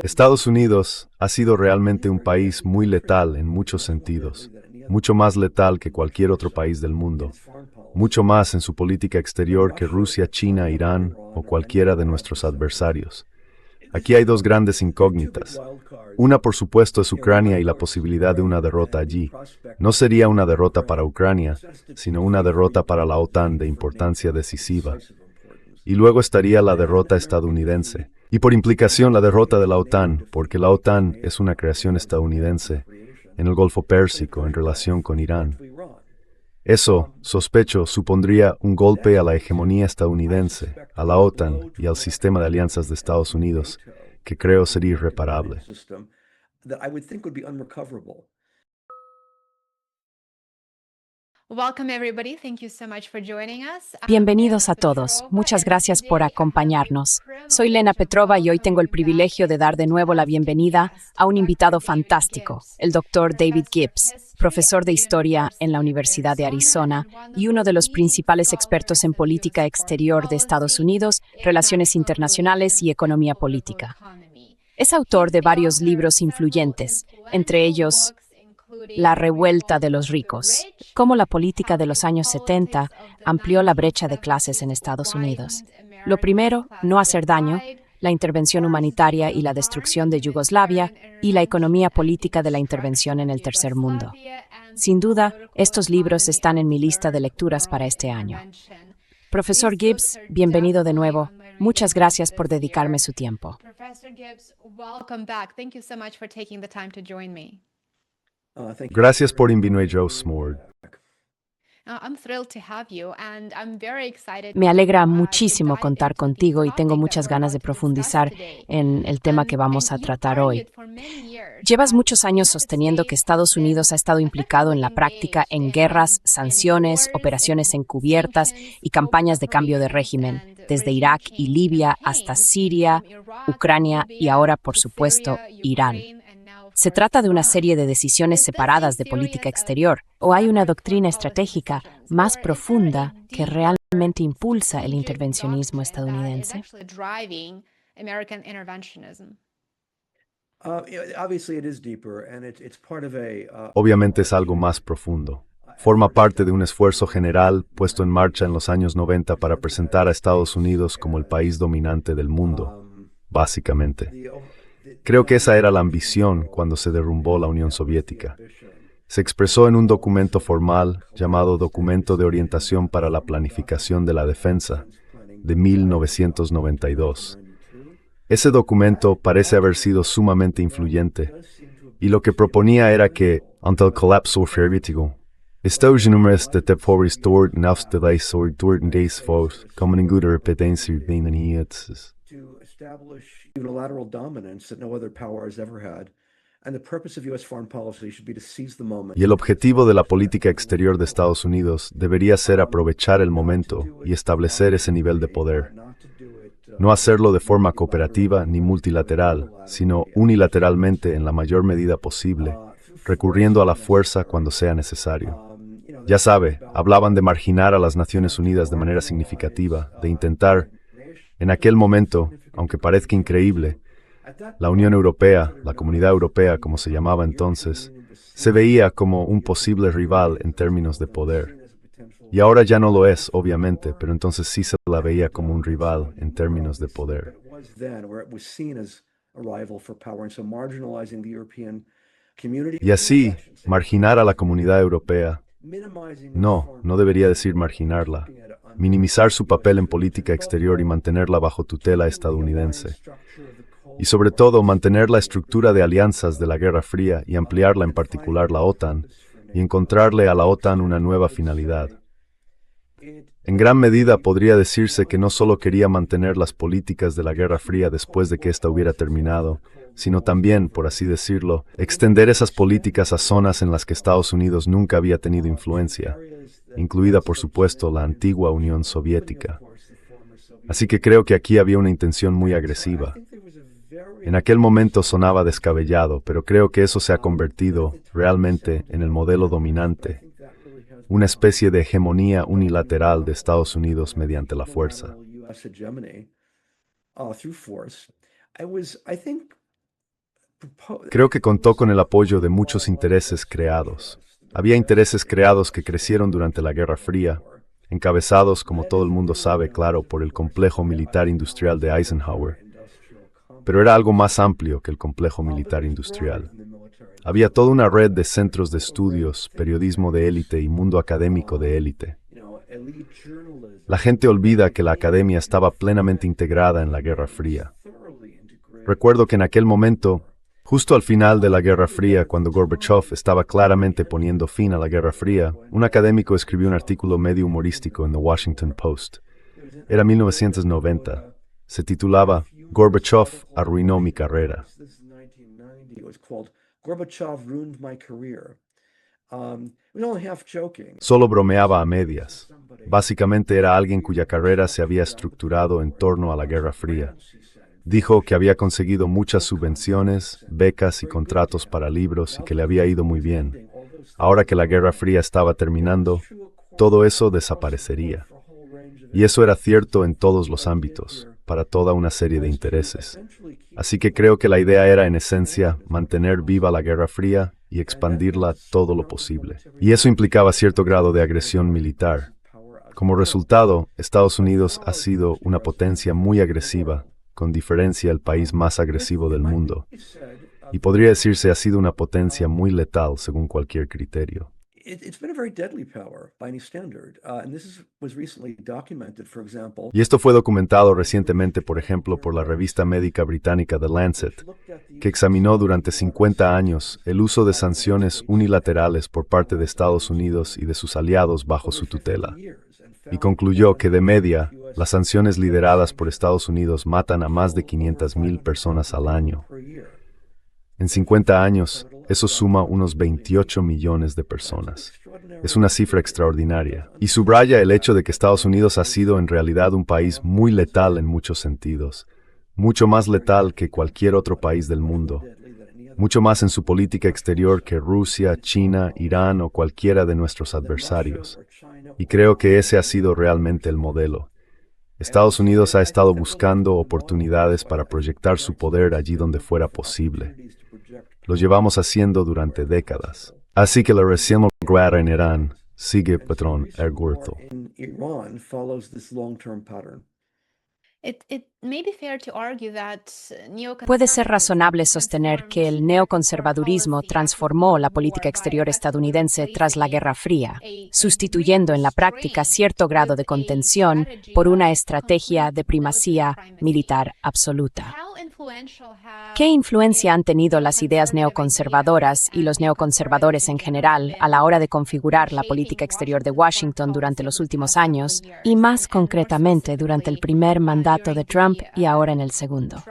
Estados Unidos ha sido realmente un país muy letal en muchos sentidos, mucho más letal que cualquier otro país del mundo, mucho más en su política exterior que Rusia, China, Irán o cualquiera de nuestros adversarios. Aquí hay dos grandes incógnitas. Una, por supuesto, es Ucrania y la posibilidad de una derrota allí. No sería una derrota para Ucrania, sino una derrota para la OTAN de importancia decisiva. Y luego estaría la derrota estadounidense. Y por implicación la derrota de la OTAN, porque la OTAN es una creación estadounidense en el Golfo Pérsico en relación con Irán. Eso, sospecho, supondría un golpe a la hegemonía estadounidense, a la OTAN y al sistema de alianzas de Estados Unidos, que creo sería irreparable. Bienvenidos a todos. Muchas gracias por acompañarnos. Soy Lena Petrova y hoy tengo el privilegio de dar de nuevo la bienvenida a un invitado fantástico, el Dr. David Gibbs, profesor de Historia en la Universidad de Arizona y uno de los principales expertos en política exterior de Estados Unidos, relaciones internacionales y economía política. Es autor de varios libros influyentes, entre ellos La revuelta de los ricos, cómo la política de los años 70 amplió la brecha de clases en Estados Unidos. Lo primero, no hacer daño, la intervención humanitaria y la destrucción de Yugoslavia, y la economía política de la intervención en el tercer mundo. Sin duda, estos libros están en mi lista de lecturas para este año. Profesor Gibbs, bienvenido de nuevo. Muchas gracias por dedicarme su tiempo. Gracias por invitarme, Joe Smord. Me alegra muchísimo contar contigo y tengo muchas ganas de profundizar en el tema que vamos a tratar hoy. Llevas muchos años sosteniendo que Estados Unidos ha estado implicado en la práctica en guerras, sanciones, operaciones encubiertas y campañas de cambio de régimen, desde Irak y Libia hasta Siria, Ucrania y ahora, por supuesto, Irán. ¿Se trata de una serie de decisiones separadas de política exterior o hay una doctrina estratégica más profunda que realmente impulsa el intervencionismo estadounidense? Obviamente es algo más profundo. Forma parte de un esfuerzo general puesto en marcha en los años 90 para presentar a Estados Unidos como el país dominante del mundo, básicamente. Creo que esa era la ambición cuando se derrumbó la Unión Soviética. Se expresó en un documento formal llamado Documento de Orientación para la Planificación de la Defensa, de 1992. Ese documento parece haber sido sumamente influyente, y lo que proponía era que, ante el colapso soviético, Estados Unidos de por stort nafsteleis or dorten des fos, como ninguna repetencia veneniets. Unilateral dominance that no other power has ever had, and the purpose of U.S. foreign policy should be to seize the moment. Y el objetivo de la política exterior de Estados Unidos debería ser aprovechar el momento y establecer ese nivel de poder. No hacerlo de forma cooperativa ni multilateral, sino unilateralmente en la mayor medida posible, recurriendo a la fuerza cuando sea necesario. Ya sabe, hablaban de marginar a las Naciones Unidas de manera significativa, de intentar, en aquel momento, aunque parezca increíble, la Unión Europea, la Comunidad Europea, como se llamaba entonces, se veía como un posible rival en términos de poder. Y ahora ya no lo es, obviamente, pero entonces sí se la veía como un rival en términos de poder. Y así, marginar a la Comunidad Europea, no debería decir marginarla, minimizar su papel en política exterior y mantenerla bajo tutela estadounidense. Y sobre todo, mantener la estructura de alianzas de la Guerra Fría y ampliarla, en particular la OTAN, y encontrarle a la OTAN una nueva finalidad. En gran medida podría decirse que no solo quería mantener las políticas de la Guerra Fría después de que ésta hubiera terminado, sino también, por así decirlo, extender esas políticas a zonas en las que Estados Unidos nunca había tenido influencia, incluida por supuesto la antigua Unión Soviética. Así que creo que aquí había una intención muy agresiva. En aquel momento sonaba descabellado, pero creo que eso se ha convertido realmente en el modelo dominante, una especie de hegemonía unilateral de Estados Unidos mediante la fuerza. through force. I was, I think, Creo que contó con el apoyo de muchos intereses creados. Había intereses creados que crecieron durante la Guerra Fría, encabezados, como todo el mundo sabe, claro, por el complejo militar industrial de Eisenhower. Pero era algo más amplio que el complejo militar industrial. Había toda una red de centros de estudios, periodismo de élite y mundo académico de élite. La gente olvida que la academia estaba plenamente integrada en la Guerra Fría. Recuerdo que en aquel momento, justo al final de la Guerra Fría, cuando Gorbachev estaba claramente poniendo fin a la Guerra Fría, un académico escribió un artículo medio humorístico en The Washington Post. Era 1990. Se titulaba Gorbachev arruinó mi carrera. Solo bromeaba a medias. Básicamente era alguien cuya carrera se había estructurado en torno a la Guerra Fría. Dijo que había conseguido muchas subvenciones, becas y contratos para libros y que le había ido muy bien. Ahora que la Guerra Fría estaba terminando, todo eso desaparecería. Y eso era cierto en todos los ámbitos, para toda una serie de intereses. Así que creo que la idea era, en esencia, mantener viva la Guerra Fría y expandirla todo lo posible. Y eso implicaba cierto grado de agresión militar. Como resultado, Estados Unidos ha sido una potencia muy agresiva, con diferencia el país más agresivo del mundo. Y podría decirse ha sido una potencia muy letal según cualquier criterio. Y esto fue documentado recientemente, por ejemplo, por la revista médica británica The Lancet, que examinó durante 50 años el uso de sanciones unilaterales por parte de Estados Unidos y de sus aliados bajo su tutela. Y concluyó que, de media, las sanciones lideradas por Estados Unidos matan a más de 500,000 personas al año. En 50 años, eso suma unos 28 millones de personas. Es una cifra extraordinaria. Y subraya el hecho de que Estados Unidos ha sido en realidad un país muy letal en muchos sentidos. Mucho más letal que cualquier otro país del mundo. Mucho más en su política exterior que Rusia, China, Irán o cualquiera de nuestros adversarios. Y creo que ese ha sido realmente el modelo. Estados Unidos ha estado buscando oportunidades para proyectar su poder allí donde fuera posible. Lo llevamos haciendo durante décadas. Así que la recién lograda en Irán sigue el patrón erguerto. Puede ser razonable sostener que el neoconservadurismo transformó la política exterior estadounidense tras la Guerra Fría, sustituyendo en la práctica cierto grado de contención por una estrategia de primacía militar absoluta. ¿Qué influencia han tenido las ideas neoconservadoras y los neoconservadores en general a la hora de configurar la política exterior de Washington durante los últimos años y más concretamente durante el primer mandato de Trump y ahora en el segundo?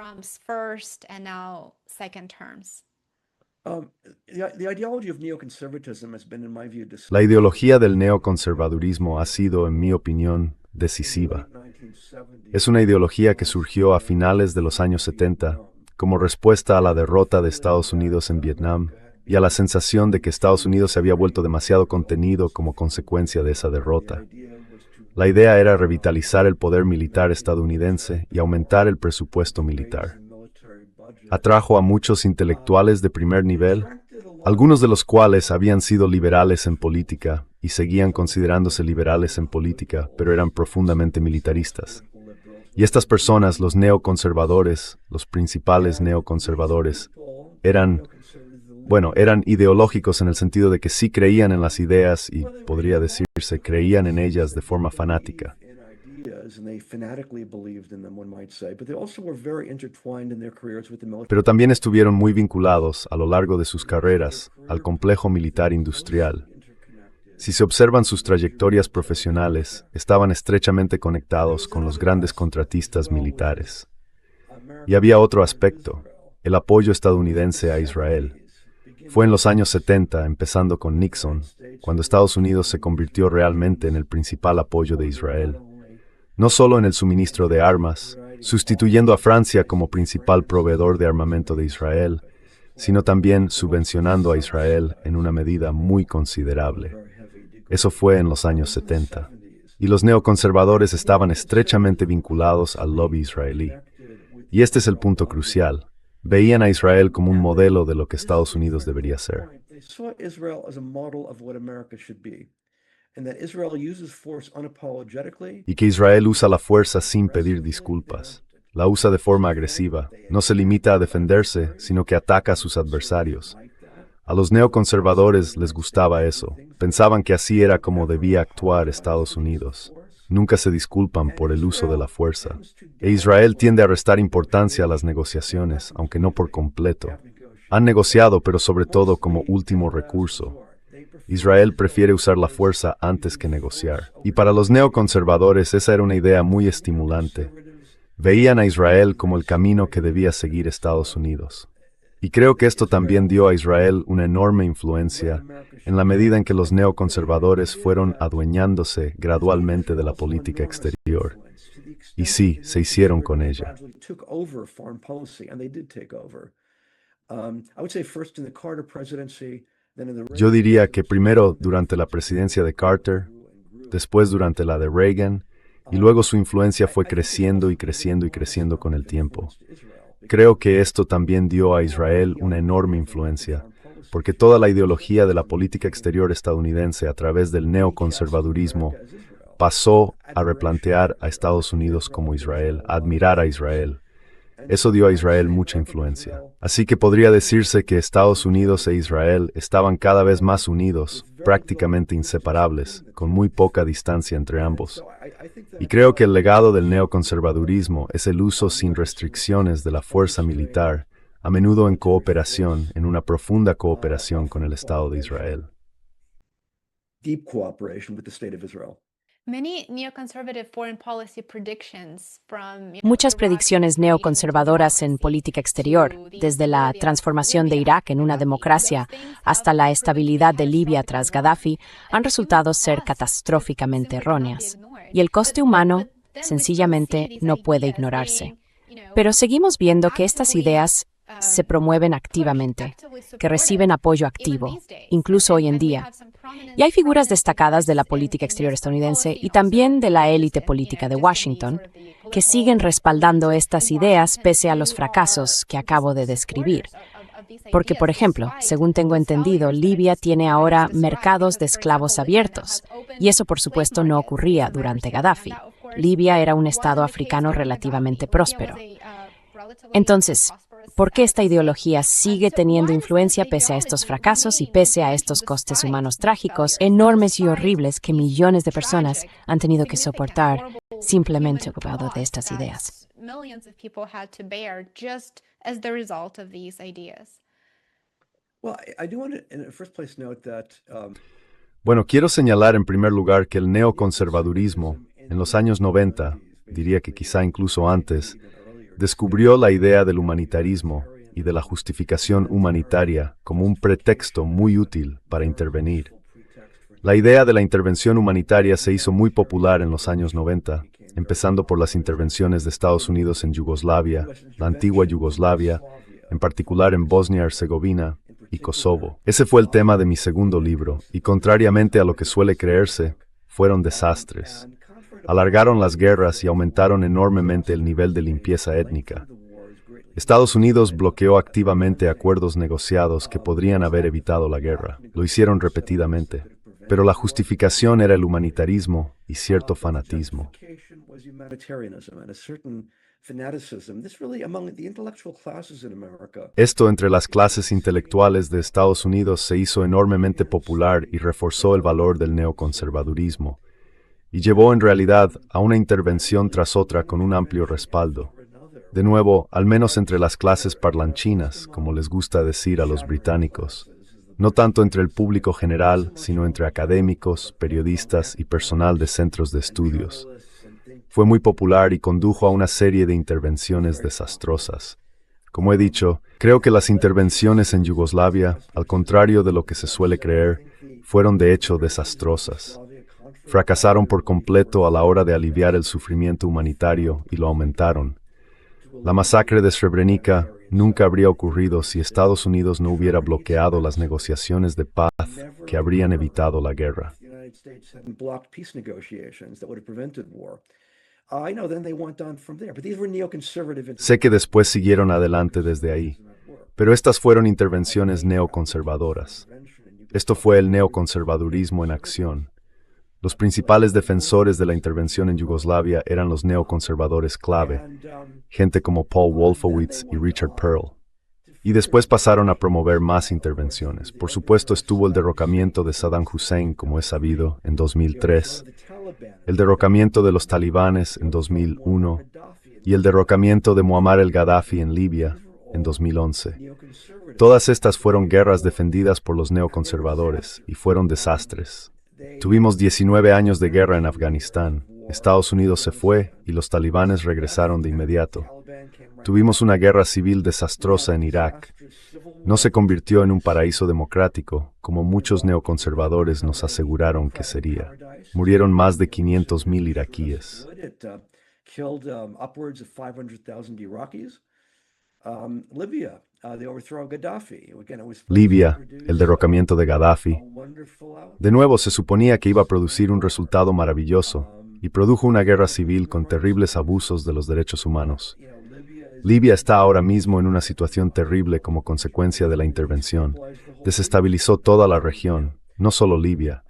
La ideología del neoconservadurismo ha sido, en mi opinión, decisiva. Es una ideología que surgió a finales de los años 70 como respuesta a la derrota de Estados Unidos en Vietnam y a la sensación de que Estados Unidos se había vuelto demasiado contenido como consecuencia de esa derrota. La idea era revitalizar el poder militar estadounidense y aumentar el presupuesto militar. Atrajo a muchos intelectuales de primer nivel, algunos de los cuales habían sido liberales en política y seguían considerándose liberales en política, pero eran profundamente militaristas. Y estas personas, los neoconservadores, los principales neoconservadores, eran ideológicos en el sentido de que sí creían en las ideas y, podría decirse, creían en ellas de forma fanática. Pero también estuvieron muy vinculados, a lo largo de sus carreras, al complejo militar industrial. Si se observan sus trayectorias profesionales, estaban estrechamente conectados con los grandes contratistas militares. Y había otro aspecto, el apoyo estadounidense a Israel. Fue en los años 70, empezando con Nixon, cuando Estados Unidos se convirtió realmente en el principal apoyo de Israel. No solo en el suministro de armas, sustituyendo a Francia como principal proveedor de armamento de Israel, sino también subvencionando a Israel en una medida muy considerable. Eso fue en los años 70. Y los neoconservadores estaban estrechamente vinculados al lobby israelí. Y este es el punto crucial. Veían a Israel como un modelo de lo que Estados Unidos debería ser. They saw Israel as a model of what America should be, and that Israel uses force unapologetically. Y que Israel usa la fuerza sin pedir disculpas. La usa de forma agresiva. No se limita a defenderse, sino que ataca a sus adversarios. A los neoconservadores les gustaba eso. Pensaban que así era como debía actuar Estados Unidos. Nunca se disculpan por el uso de la fuerza. E Israel tiende a restar importancia a las negociaciones, aunque no por completo. Han negociado, pero sobre todo como último recurso. Israel prefiere usar la fuerza antes que negociar. Y para los neoconservadores esa era una idea muy estimulante. Veían a Israel como el camino que debía seguir Estados Unidos. Y creo que esto también dio a Israel una enorme influencia en la medida en que los neoconservadores fueron adueñándose gradualmente de la política exterior. Y sí, se hicieron con ella. Yo diría que primero durante la presidencia de Carter, después durante la de Reagan, y luego su influencia fue creciendo y creciendo y creciendo con el tiempo. Creo que esto también dio a Israel una enorme influencia, porque toda la ideología de la política exterior estadounidense a través del neoconservadurismo pasó a replantear a Estados Unidos como Israel, a admirar a Israel. Eso dio a Israel mucha influencia. Así que podría decirse que Estados Unidos e Israel estaban cada vez más unidos, prácticamente inseparables, con muy poca distancia entre ambos. Y creo que el legado del neoconservadurismo es el uso sin restricciones de la fuerza militar, a menudo en cooperación, en una profunda cooperación con el Estado de Israel. Deep cooperation with the state of Israel. Muchas predicciones neoconservadoras en política exterior, desde la transformación de Irak en una democracia hasta la estabilidad de Libia tras Gaddafi, han resultado ser catastróficamente erróneas. Y el coste humano, sencillamente, no puede ignorarse. Pero seguimos viendo que estas ideas se promueven activamente, que reciben apoyo activo, incluso hoy en día. Y hay figuras destacadas de la política exterior estadounidense y también de la élite política de Washington que siguen respaldando estas ideas pese a los fracasos que acabo de describir. Porque, por ejemplo, según tengo entendido, Libia tiene ahora mercados de esclavos abiertos, y eso por supuesto no ocurría durante Gaddafi. Libia era un estado africano relativamente próspero. Entonces, ¿por qué esta ideología sigue teniendo influencia pese a estos fracasos y pese a estos costes humanos trágicos, enormes y horribles que millones de personas han tenido que soportar simplemente ocupado de estas ideas? Bueno, quiero señalar en primer lugar que el neoconservadurismo, en los años 90, diría que quizá incluso antes, descubrió la idea del humanitarismo y de la justificación humanitaria como un pretexto muy útil para intervenir. La idea de la intervención humanitaria se hizo muy popular en los años 90, empezando por las intervenciones de Estados Unidos en Yugoslavia, la antigua Yugoslavia, en particular en Bosnia-Herzegovina y Kosovo. Ese fue el tema de mi segundo libro, y contrariamente a lo que suele creerse, fueron desastres. Alargaron las guerras y aumentaron enormemente el nivel de limpieza étnica. Estados Unidos bloqueó activamente acuerdos negociados que podrían haber evitado la guerra. Lo hicieron repetidamente. Pero la justificación era el humanitarismo y cierto fanatismo. Esto entre las clases intelectuales de Estados Unidos se hizo enormemente popular y reforzó el valor del neoconservadurismo, y llevó en realidad a una intervención tras otra con un amplio respaldo. De nuevo, al menos entre las clases parlanchinas, como les gusta decir a los británicos. No tanto entre el público general, sino entre académicos, periodistas y personal de centros de estudios. Fue muy popular y condujo a una serie de intervenciones desastrosas. Como he dicho, creo que las intervenciones en Yugoslavia, al contrario de lo que se suele creer, fueron de hecho desastrosas. Fracasaron por completo a la hora de aliviar el sufrimiento humanitario y lo aumentaron. La masacre de Srebrenica nunca habría ocurrido si Estados Unidos no hubiera bloqueado las negociaciones de paz que habrían evitado la guerra. I know then they went on from there, but these were neoconservative Sé que después siguieron adelante desde ahí, pero estas fueron intervenciones neoconservadoras. Esto fue el neoconservadurismo en acción. Los principales defensores de la intervención en Yugoslavia eran los neoconservadores clave, gente como Paul Wolfowitz y Richard Perle. Y después pasaron a promover más intervenciones. Por supuesto estuvo el derrocamiento de Saddam Hussein, como es sabido, en 2003, el derrocamiento de los talibanes en 2001 y el derrocamiento de Muammar el-Gaddafi en Libia en 2011. Todas estas fueron guerras defendidas por los neoconservadores y fueron desastres. Tuvimos 19 años de guerra en Afganistán. Estados Unidos se fue y los talibanes regresaron de inmediato. Tuvimos una guerra civil desastrosa en Irak. No se convirtió en un paraíso democrático, como muchos neoconservadores nos aseguraron que sería. Murieron más de 500,000 iraquíes. Libia, el derrocamiento de Gaddafi. De nuevo se suponía que iba a producir un resultado maravilloso, y produjo una guerra civil con terribles abusos de los derechos humanos. Libia está ahora mismo en una situación terrible como consecuencia de la intervención. Desestabilizó toda la región, no solo Libia.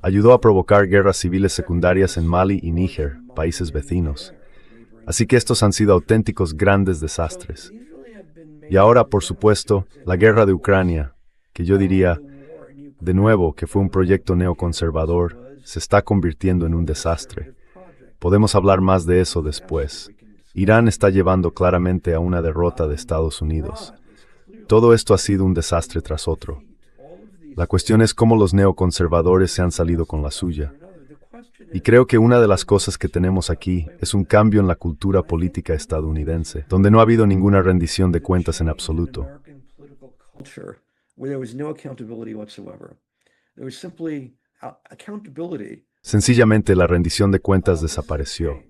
Ayudó a provocar guerras civiles secundarias en Mali y Níger, países vecinos. Así que estos han sido auténticos grandes desastres. Y ahora, por supuesto, la guerra de Ucrania, que yo diría, de nuevo, que fue un proyecto neoconservador, se está convirtiendo en un desastre. Podemos hablar más de eso después. Irán está llevando claramente a una derrota de Estados Unidos. Todo esto ha sido un desastre tras otro. La cuestión es cómo los neoconservadores se han salido con la suya. Y creo que una de las cosas que tenemos aquí es un cambio en la cultura política estadounidense, donde no ha habido ninguna rendición de cuentas en absoluto. Sencillamente la rendición de cuentas desapareció.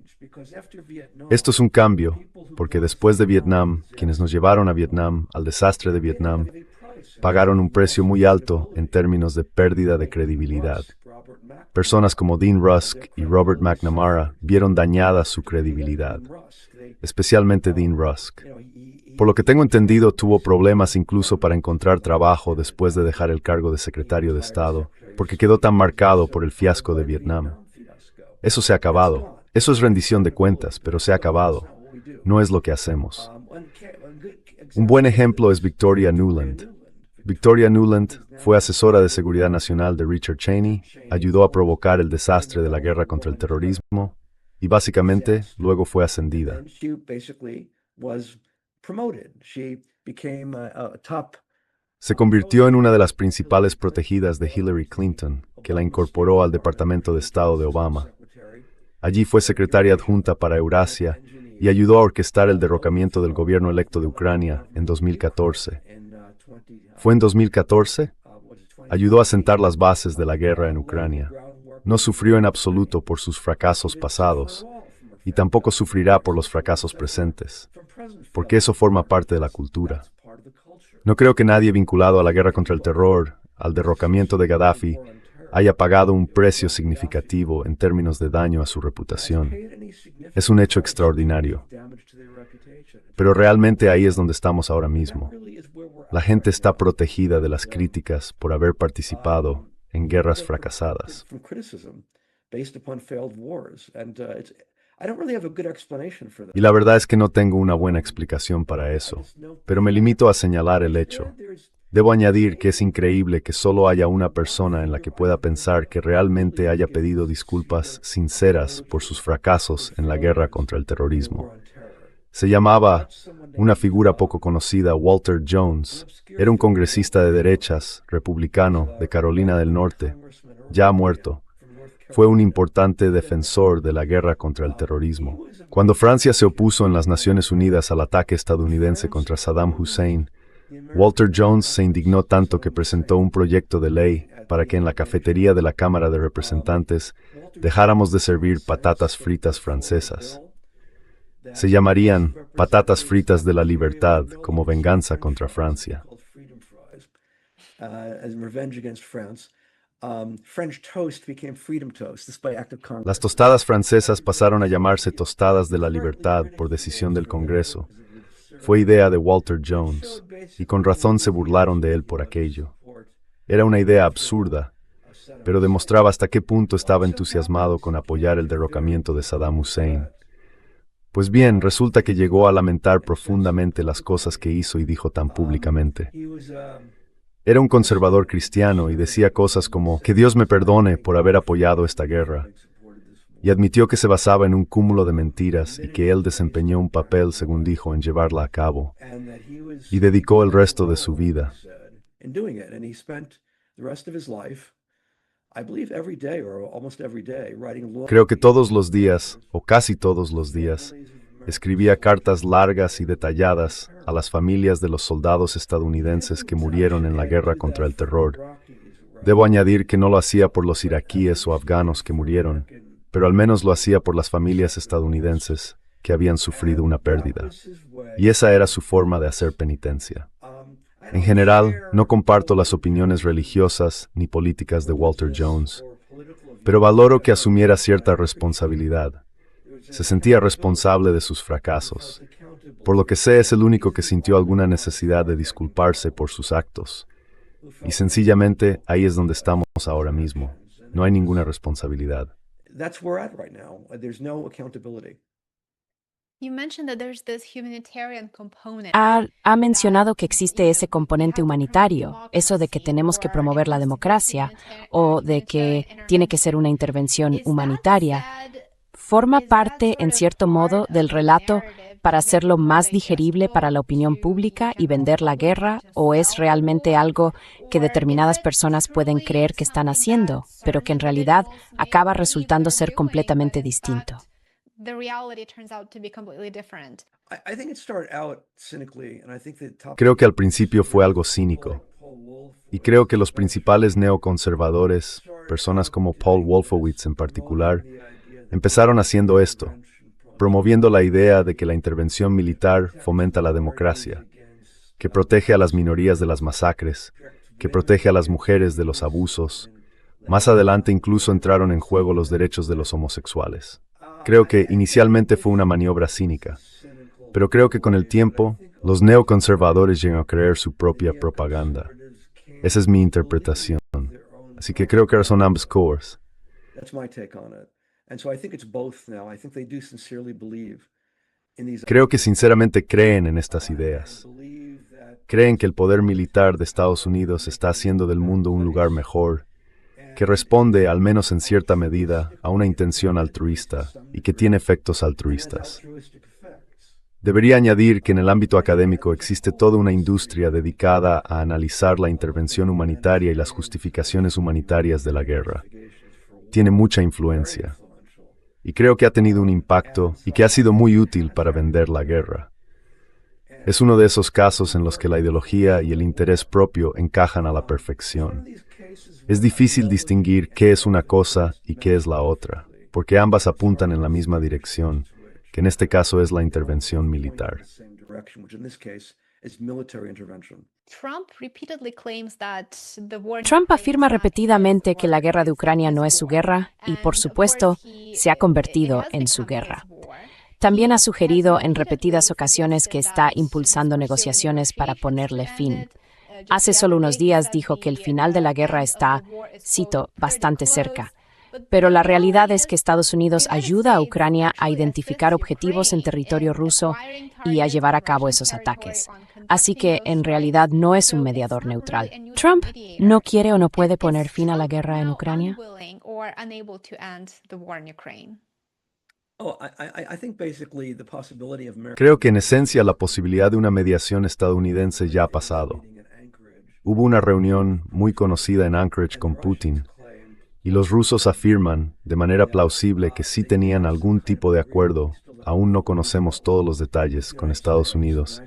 Esto es un cambio, porque después de Vietnam, quienes nos llevaron a Vietnam, al desastre de Vietnam, pagaron un precio muy alto en términos de pérdida de credibilidad. Personas como Dean Rusk y Robert McNamara vieron dañada su credibilidad, especialmente Dean Rusk. Por lo que tengo entendido, tuvo problemas incluso para encontrar trabajo después de dejar el cargo de secretario de Estado, porque quedó tan marcado por el fiasco de Vietnam. Eso se ha acabado. Eso es rendición de cuentas, pero se ha acabado. No es lo que hacemos. Un buen ejemplo es Victoria Nuland. Victoria Nuland fue asesora de seguridad nacional de Richard Cheney, ayudó a provocar el desastre de la guerra contra el terrorismo y básicamente luego fue ascendida. Se convirtió en una de las principales protegidas de Hillary Clinton, que la incorporó al Departamento de Estado de Obama. Allí fue secretaria adjunta para Eurasia y ayudó a orquestar el derrocamiento del gobierno electo de Ucrania en 2014. ¿Fue en 2014? Ayudó a sentar las bases de la guerra en Ucrania. No sufrió en absoluto por sus fracasos pasados y tampoco sufrirá por los fracasos presentes, porque eso forma parte de la cultura. No creo que nadie vinculado a la guerra contra el terror, al derrocamiento de Gaddafi, haya pagado un precio significativo en términos de daño a su reputación. Es un hecho extraordinario. Pero realmente ahí es donde estamos ahora mismo. La gente está protegida de las críticas por haber participado en guerras fracasadas. Y la verdad es que no tengo una buena explicación para eso, pero me limito a señalar el hecho. Debo añadir que es increíble que solo haya una persona en la que pueda pensar que realmente haya pedido disculpas sinceras por sus fracasos en la guerra contra el terrorismo. Se llamaba, una figura poco conocida, Walter Jones. Era un congresista de derechas, republicano, de Carolina del Norte, ya muerto. Fue un importante defensor de la guerra contra el terrorismo. Cuando Francia se opuso en las Naciones Unidas al ataque estadounidense contra Saddam Hussein, Walter Jones se indignó tanto que presentó un proyecto de ley para que en la cafetería de la Cámara de Representantes dejáramos de servir patatas fritas francesas. Se llamarían patatas fritas de la libertad como venganza contra Francia. French toast became freedom toast, despite act of Congress. Las tostadas francesas pasaron a llamarse tostadas de la libertad por decisión del Congreso. Fue idea de Walter Jones, y con razón se burlaron de él por aquello. Era una idea absurda, pero demostraba hasta qué punto estaba entusiasmado con apoyar el derrocamiento de Saddam Hussein. Pues bien, resulta que llegó a lamentar profundamente las cosas que hizo y dijo tan públicamente. Era un conservador cristiano y decía cosas como que Dios me perdone por haber apoyado esta guerra. Y admitió que se basaba en un cúmulo de mentiras y que él desempeñó un papel, según dijo, en llevarla a cabo. Y dedicó el resto de su vida. Creo que todos los días, o casi todos los días, escribía cartas largas y detalladas a las familias de los soldados estadounidenses que murieron en la guerra contra el terror. Debo añadir que no lo hacía por los iraquíes o afganos que murieron, pero al menos lo hacía por las familias estadounidenses que habían sufrido una pérdida. Y esa era su forma de hacer penitencia. En general, no comparto las opiniones religiosas ni políticas de Walter Jones, pero valoro que asumiera cierta responsabilidad. Se sentía responsable de sus fracasos. Por lo que sé, es el único que sintió alguna necesidad de disculparse por sus actos. Y sencillamente, ahí es donde estamos ahora mismo. No hay ninguna responsabilidad. Ha mencionado que existe ese componente humanitario, eso de que tenemos que promover la democracia o de que tiene que ser una intervención humanitaria. ¿Forma parte, en cierto modo, del relato para hacerlo más digerible para la opinión pública y vender la guerra, o es realmente algo que determinadas personas pueden creer que están haciendo, pero que en realidad acaba resultando ser completamente distinto? Creo que al principio fue algo cínico, y creo que los principales neoconservadores, personas como Paul Wolfowitz en particular, empezaron haciendo esto, promoviendo la idea de que la intervención militar fomenta la democracia, que protege a las minorías de las masacres, que protege a las mujeres de los abusos. Más adelante incluso entraron en juego los derechos de los homosexuales. Creo que inicialmente fue una maniobra cínica, pero creo que con el tiempo los neoconservadores llegan a creer su propia propaganda. Esa es mi interpretación. Así que creo que son ambas cosas. Creo que sinceramente creen en estas ideas. Creen que el poder militar de Estados Unidos está haciendo del mundo un lugar mejor, que responde, al menos en cierta medida, a una intención altruista y que tiene efectos altruistas. Debería añadir que en el ámbito académico existe toda una industria dedicada a analizar la intervención humanitaria y las justificaciones humanitarias de la guerra. Tiene mucha influencia. Y creo que ha tenido un impacto y que ha sido muy útil para vender la guerra. Es uno de esos casos en los que la ideología y el interés propio encajan a la perfección. Es difícil distinguir qué es una cosa y qué es la otra, porque ambas apuntan en la misma dirección, que en este caso es la intervención militar. Trump afirma repetidamente que la guerra de Ucrania no es su guerra y, por supuesto, se ha convertido en su guerra. También ha sugerido en repetidas ocasiones que está impulsando negociaciones para ponerle fin. Hace solo unos días dijo que el final de la guerra está, cito, bastante cerca. Pero la realidad es que Estados Unidos ayuda a Ucrania a identificar objetivos en territorio ruso y a llevar a cabo esos ataques. Así que, en realidad, no es un mediador neutral. ¿Trump no quiere o no puede poner fin a la guerra en Ucrania? Creo que en esencia la posibilidad de una mediación estadounidense ya ha pasado. Hubo una reunión muy conocida en Anchorage con Putin, y los rusos afirman, de manera plausible, que sí tenían algún tipo de acuerdo, aún no conocemos todos los detalles, con Estados Unidos,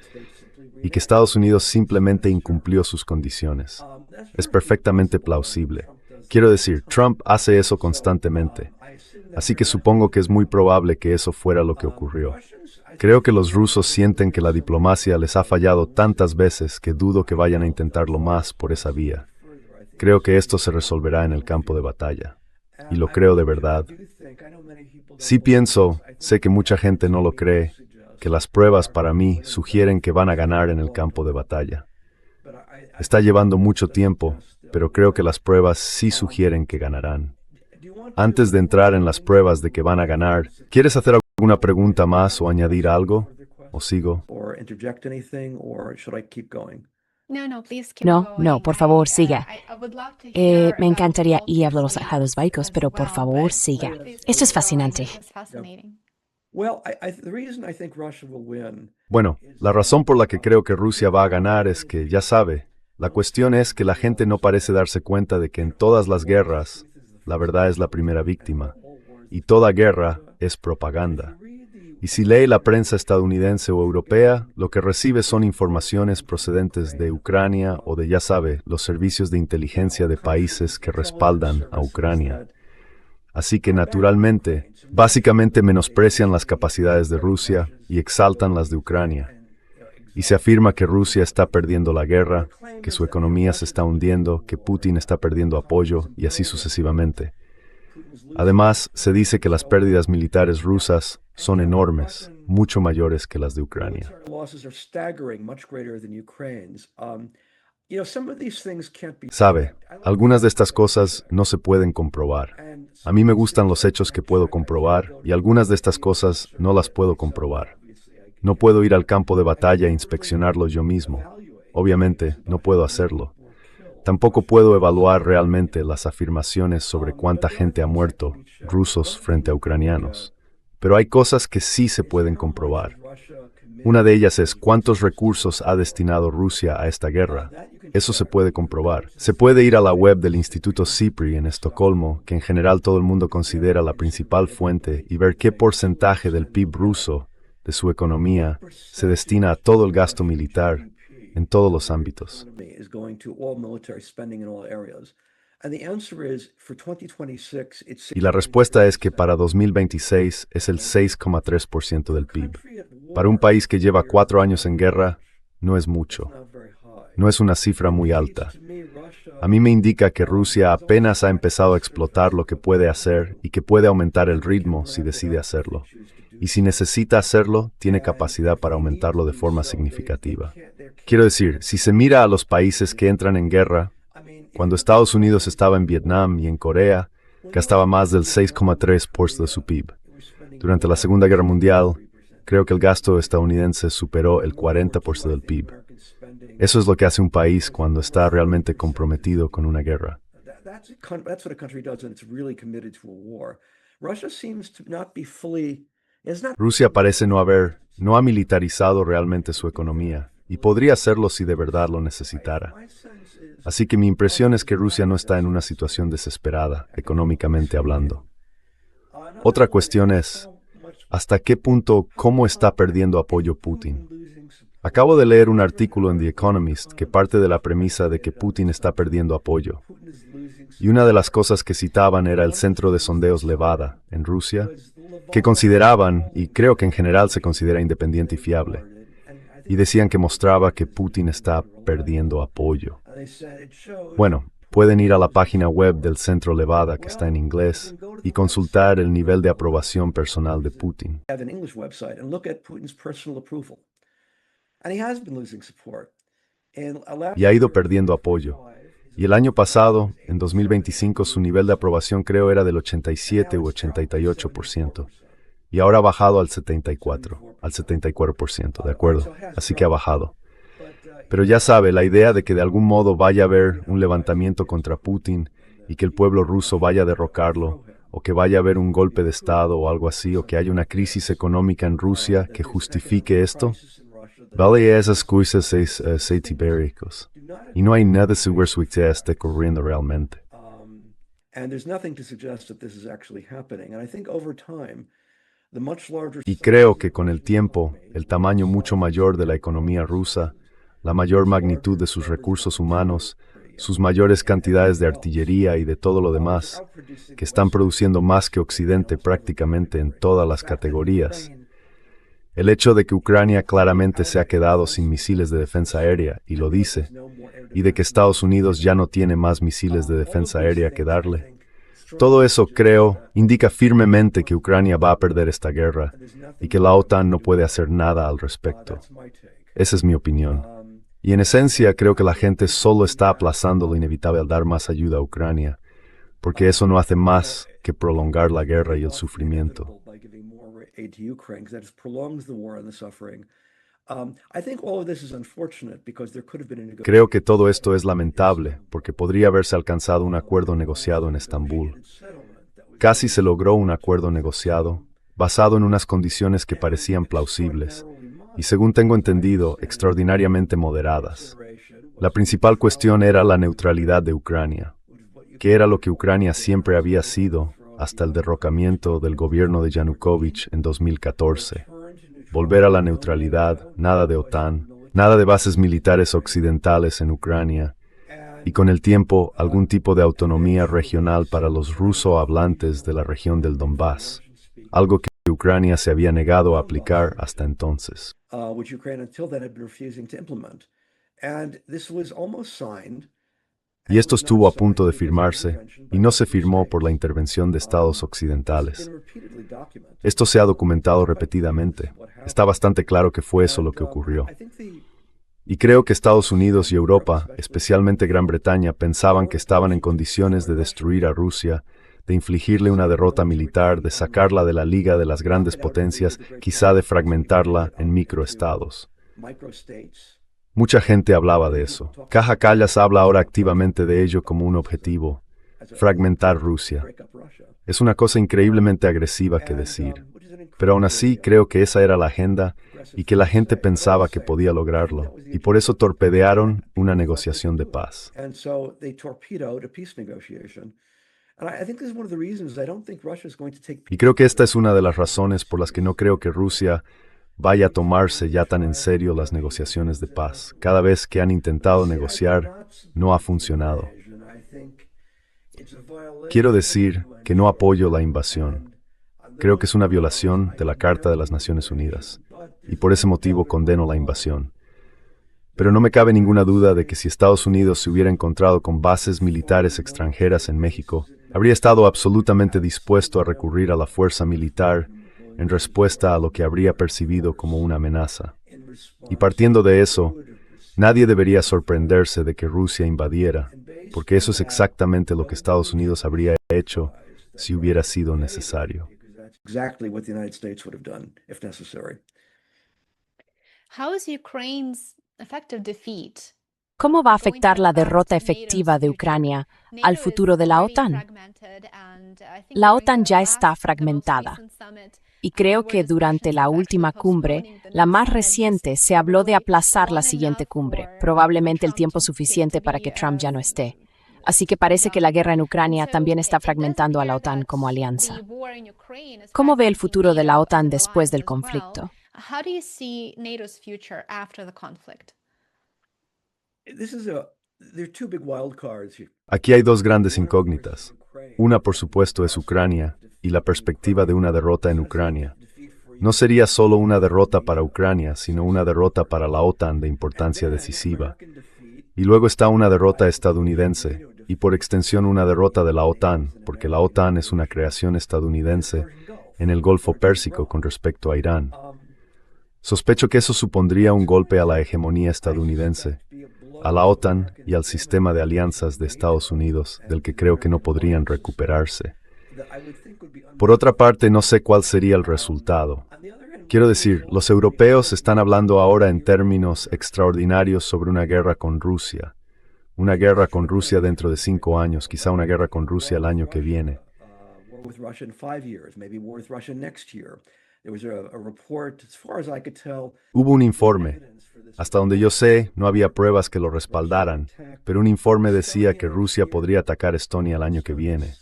y que Estados Unidos simplemente incumplió sus condiciones. Es perfectamente plausible. Quiero decir, Trump hace eso constantemente, así que supongo que es muy probable que eso fuera lo que ocurrió. Creo que los rusos sienten que la diplomacia les ha fallado tantas veces que dudo que vayan a intentarlo más por esa vía. Creo que esto se resolverá en el campo de batalla. Y lo creo de verdad. Sí pienso, sé que mucha gente no lo cree, que las pruebas para mí sugieren que van a ganar en el campo de batalla. Está llevando mucho tiempo, pero creo que las pruebas sí sugieren que ganarán. Antes de entrar en las pruebas de que van a ganar, ¿quieres hacer alguna pregunta más o añadir algo? ¿O sigo? No, por favor, siga. Me encantaría ir a los baicos, pero por favor, siga. Esto es fascinante. Bueno, la razón por la que creo que Rusia va a ganar es que, ya sabe, la cuestión es que la gente no parece darse cuenta de que en todas las guerras, la verdad es la primera víctima, y toda guerra es propaganda. Y si lee la prensa estadounidense o europea, lo que recibe son informaciones procedentes de Ucrania o de, ya sabe, los servicios de inteligencia de países que respaldan a Ucrania. Así que, naturalmente, básicamente menosprecian las capacidades de Rusia y exaltan las de Ucrania. Y se afirma que Rusia está perdiendo la guerra, que su economía se está hundiendo, que Putin está perdiendo apoyo y así sucesivamente. Además, se dice que las pérdidas militares rusas son enormes, mucho mayores que las de Ucrania. Sabe, algunas de estas cosas no se pueden comprobar. A mí me gustan los hechos que puedo comprobar y algunas de estas cosas no las puedo comprobar. No puedo ir al campo de batalla e inspeccionarlo yo mismo. Obviamente, no puedo hacerlo. Tampoco puedo evaluar realmente las afirmaciones sobre cuánta gente ha muerto, rusos frente a ucranianos. Pero hay cosas que sí se pueden comprobar. Una de ellas es cuántos recursos ha destinado Rusia a esta guerra. Eso se puede comprobar. Se puede ir a la web del Instituto SIPRI en Estocolmo, que en general todo el mundo considera la principal fuente, y ver qué porcentaje del PIB ruso, de su economía, se destina a todo el gasto militar en todos los ámbitos. Y la respuesta es que para 2026 es el 6,3% del PIB. Para un país que lleva 4 años en guerra, no es mucho. No es una cifra muy alta. A mí me indica que Rusia apenas ha empezado a explotar lo que puede hacer y que puede aumentar el ritmo si decide hacerlo. Y si necesita hacerlo, tiene capacidad para aumentarlo de forma significativa. Quiero decir, si se mira a los países que entran en guerra, cuando Estados Unidos estaba en Vietnam y en Corea, gastaba más del 6,3% de su PIB. Durante la Segunda Guerra Mundial, creo que el gasto estadounidense superó el 40% del PIB. Eso es lo que hace un país cuando está realmente comprometido con una guerra. Rusia parece no ha militarizado realmente su economía, y podría hacerlo si de verdad lo necesitara. Así que mi impresión es que Rusia no está en una situación desesperada, económicamente hablando. Otra cuestión es, ¿hasta qué punto cómo está perdiendo apoyo Putin? Acabo de leer un artículo en The Economist que parte de la premisa de que Putin está perdiendo apoyo. Y una de las cosas que citaban era el centro de sondeos Levada, en Rusia, que consideraban, y creo que en general se considera independiente y fiable, y decían que mostraba que Putin está perdiendo apoyo. Bueno, pueden ir a la página web del Centro Levada, que está en inglés, y consultar el nivel de aprobación personal de Putin. Y ha ido perdiendo apoyo. Y el año pasado, en 2025, su nivel de aprobación creo era del 87 u 88%. Y ahora ha bajado al 74%, ¿de acuerdo? Así que ha bajado. Pero ya sabe, la idea de que de algún modo vaya a haber un levantamiento contra Putin y que el pueblo ruso vaya a derrocarlo, o que vaya a haber un golpe de Estado o algo así, o que haya una crisis económica en Rusia que justifique esto, vale esas cosas ibéricos. Y no hay nada seguro que esto esté ocurriendo realmente. Y creo que con el tiempo, el tamaño mucho mayor de la economía rusa, la mayor magnitud de sus recursos humanos, sus mayores cantidades de artillería y de todo lo demás, que están produciendo más que Occidente prácticamente en todas las categorías. El hecho de que Ucrania claramente se ha quedado sin misiles de defensa aérea, y lo dice, y de que Estados Unidos ya no tiene más misiles de defensa aérea que darle. Todo eso, creo, indica firmemente que Ucrania va a perder esta guerra y que la OTAN no puede hacer nada al respecto. Esa es mi opinión. Y en esencia, creo que la gente solo está aplazando lo inevitable al dar más ayuda a Ucrania, porque eso no hace más que prolongar la guerra y el sufrimiento. Creo que todo esto es lamentable, porque podría haberse alcanzado un acuerdo negociado en Estambul. Casi se logró un acuerdo negociado, basado en unas condiciones que parecían plausibles, y según tengo entendido, extraordinariamente moderadas. La principal cuestión era la neutralidad de Ucrania, que era lo que Ucrania siempre había sido hasta el derrocamiento del gobierno de Yanukovych en 2014. Volver a la neutralidad, nada de OTAN, nada de bases militares occidentales en Ucrania, y con el tiempo algún tipo de autonomía regional para los ruso-hablantes de la región del Donbass, algo que Ucrania se había negado a aplicar hasta entonces. Y esto estuvo a punto de firmarse, y no se firmó por la intervención de estados occidentales. Esto se ha documentado repetidamente. Está bastante claro que fue eso lo que ocurrió. Y creo que Estados Unidos y Europa, especialmente Gran Bretaña, pensaban que estaban en condiciones de destruir a Rusia, de infligirle una derrota militar, de sacarla de la liga de las grandes potencias, quizá de fragmentarla en microestados. Mucha gente hablaba de eso. Kaja Kallas habla ahora activamente de ello como un objetivo, fragmentar Rusia. Es una cosa increíblemente agresiva que decir, pero aún así creo que esa era la agenda y que la gente pensaba que podía lograrlo, y por eso torpedearon una negociación de paz. Y creo que esta es una de las razones por las que no creo que Rusia vaya a tomarse ya tan en serio las negociaciones de paz. Cada vez que han intentado negociar, no ha funcionado. Quiero decir que no apoyo la invasión. Creo que es una violación de la Carta de las Naciones Unidas, y por ese motivo condeno la invasión. Pero no me cabe ninguna duda de que si Estados Unidos se hubiera encontrado con bases militares extranjeras en México, habría estado absolutamente dispuesto a recurrir a la fuerza militar en respuesta a lo que habría percibido como una amenaza. Y partiendo de eso, nadie debería sorprenderse de que Rusia invadiera, porque eso es exactamente lo que Estados Unidos habría hecho si hubiera sido necesario. ¿Cómo va a afectar la derrota efectiva de Ucrania al futuro de la OTAN? La OTAN ya está fragmentada. Y creo que durante la última cumbre, la más reciente, se habló de aplazar la siguiente cumbre, probablemente el tiempo suficiente para que Trump ya no esté. Así que parece que la guerra en Ucrania también está fragmentando a la OTAN como alianza. ¿Cómo ve el futuro de la OTAN después del conflicto? Aquí hay dos grandes incógnitas. Una, por supuesto, es Ucrania y la perspectiva de una derrota en Ucrania. No sería solo una derrota para Ucrania, sino una derrota para la OTAN de importancia decisiva. Y luego está una derrota estadounidense, y por extensión una derrota de la OTAN, porque la OTAN es una creación estadounidense en el Golfo Pérsico con respecto a Irán. Sospecho que eso supondría un golpe a la hegemonía estadounidense, a la OTAN y al sistema de alianzas de Estados Unidos, del que creo que no podrían recuperarse. Por otra parte, no sé cuál sería el resultado. Quiero decir, los europeos están hablando ahora en términos extraordinarios sobre una guerra con Rusia. Una guerra con Rusia dentro de 5 años, quizá una guerra con Rusia el año que viene. Hubo un informe. Hasta donde yo sé, no había pruebas que lo respaldaran, pero un informe decía que Rusia podría atacar Estonia el año que viene.